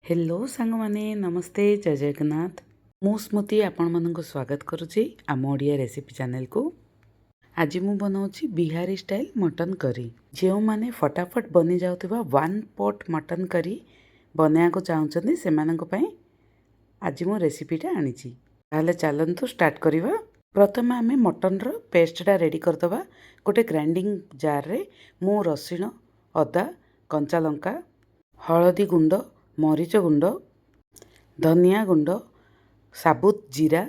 Hello सांग माने नमस्ते जय जगन्नाथ। मु स्मृति आपण मानक स्वागत करुच्ची आम ओडिया रेसिपी चैनल को। आज मु बनाऊँगी बिहारी स्टाइल मटन करी। जो माने फटाफट बनी जाउथिबा वन पॉट मटन करी बनाया को चाहते से आज मु रेसिपीटा आनी ताले चलतु स्टार्ट करवा। प्रथम आम मटन रो पेस्टा रेडी करदे। गोटे ग्राइंडिंग जार रे मु रसुण अदा कंचा लंका हलदी गुंड मरीच गुंड धनिया गुंड साबुत जीरा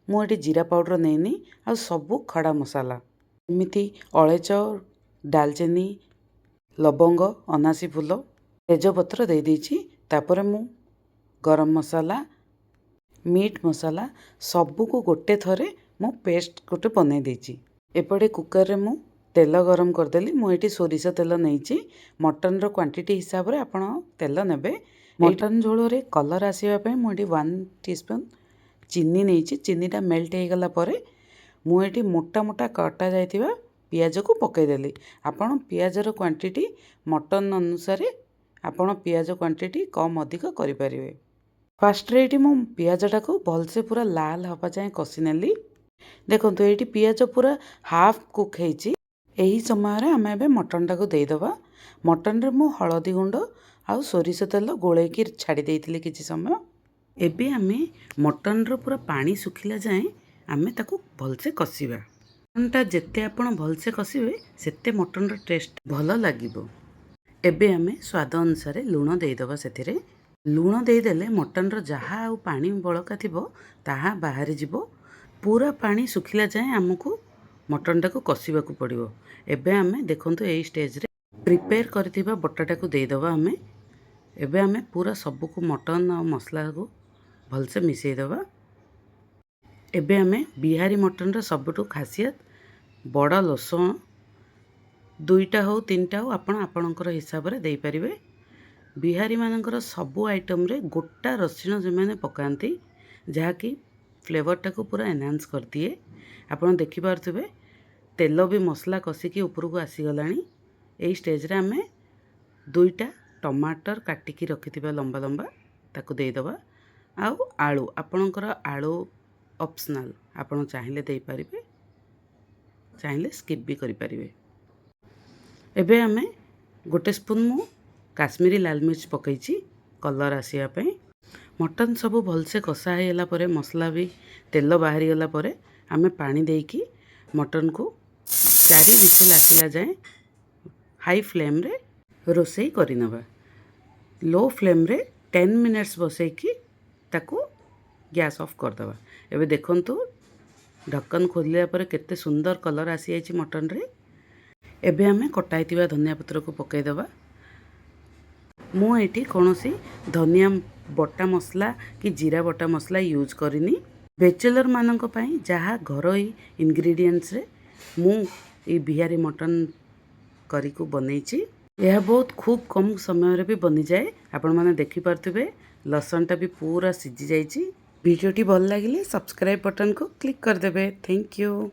मुझे जीरा पाउडर नैनी आ सबू खड़ा मसाला एमती अलैच डालचीनी लवंग अनासी फूल तेजपत्र दे देछि। तापर मु गरम मसाला मीट मसाला सबू को गोटे थरे मु पेस्ट गोटे बनै देछि। एपटे कुकर रे मु तेल गरम करदेली। मुझे सोरिष तेल नहीं मटन रो क्वांटिटी हिसाब रे आपण तेल नेबे। मटन झोल रे कलर आसीबा मुझे 1 टीस्पून चीनी नहीं। चीनीटा मेल्ट हो गला परे मुझे मोटा मोटा कटा जाइथिबा पियाज को पकईदेली। आपण पियाज रो क्वांटिटी मटन अनुसार आपण पियाज क्वांटिटी कम अधिक करि परिबे। फास्ट रे मु पियाजटा को भलसे पूरा लाल हवा जाए कषि नेली। देखंतु एठी पियाज पूरा हाफ कुक हेची। एही समय रे आमे मटनटा को देइदबा। मटन रे मु हळदी गुंड आउ सोरिष तेल गोलैकी छाड़ी देइथिले किछि समय। एबे आमे मटन रो पूरा पानी सुखिला जाए आमे ताको भलसे कषिबा। मटनटा जेते आपण भलसे कषिबे सेते मटन रो टेस्ट भल लागिबो। एबे आमे स्वाद अनुसार लूण देइदबा। सेथिरे लूण देदेले मटन रो जहा आउ पानी बळका थिबो ताहा बाहरी जिवो। पूरा पानी सुखिला जाए आमको मटनटा को कषिबा को पड़िबो। एबे आमे देखंतु एई स्टेज रे प्रिपेयर करथिबा बटाटा को देइदबा। आमे एबे आमे पूरा सबु को मटन और मसला को भलसे मिसई दबा। एबे आमे बिहारी मटन रो सबुठु खासियत बड़ लसुण 2टा हो 3टा हो आपणकर हिसाब रे देई परिबे। बिहारी मानकर सबु आइटम रे गोटा रसुण जे माने पकांती जहाँकि फ्लेवरटा को पूरा एनहांस कर दिए। आपण देखि पारथुबे तेल भी मसला कषिकी ऊपर को आसी गलानी। एई स्टेज रे आमे 2टा टमाटर काटिकी रखिथिबा लंबा लंबा ताको देई दबा। आउ आलू आपणकर आलू ऑप्शनल आपण चाहिले देई परिबे चाहिले स्किप भी करि परिबे। एबे आमे गोटे स्पून मु काश्मीरी लाल मिर्च पकईची कलर आसिया पई। मटन सब भलसे कषा होगा पर मसला भी तेल बाहरी गला पर आमे पानी देकी मटन को 4 विसिल आसिला जाए हाई फ्लेम रे रोसई करिनबा। लो फ्लेम रे 10 मिनिट्स बसैकी ताको गैस ऑफ कर दबा। एबे देखंतु ढक्कन खोलिया पर केते सुंदर कलर आसी आइछि मटन रे। एबे आमे कटाइतिबा धनिया पत्र को पकई दबा। मु एठी कोनोसी धनिया बटा मसला कि जीरा बटा मसला यूज करिनी। बैचलर मानक पई जहा घरोई इंग्रेडिएंट्स रे मु ए बिहारी मटन करी को बनैछि। यह बहुत खूब कम समय रे भी बनी जाए। आपण माने देखि पारथुबे लसनटा भी पूरा सिझी जाइछि। वीडियोटी भल लागिले सब्सक्राइब बटन को क्लिक कर देबे। Thank you.